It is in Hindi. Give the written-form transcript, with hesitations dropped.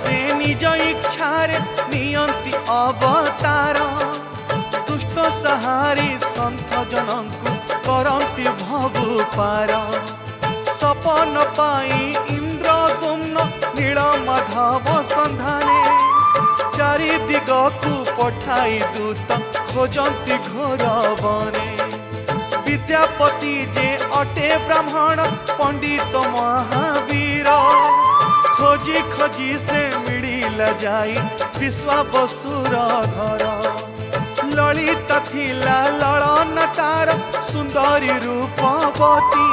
से निज इच्छारे नियंती अवतार दुष्ट सहारी सन्थ जनंकु करंती भवु पार सपन पाई इंद्र गुम्न नील माधव संधाने चारि दिगकु पठाई दूत खोजंती घोर बने विद्यापति जे अटे ब्राह्मण पंडित महावीर खोजी खोजी से मिलिला जाई विश्वावसुर घर ललिता थिला ललन तार सुंदरी रूपवती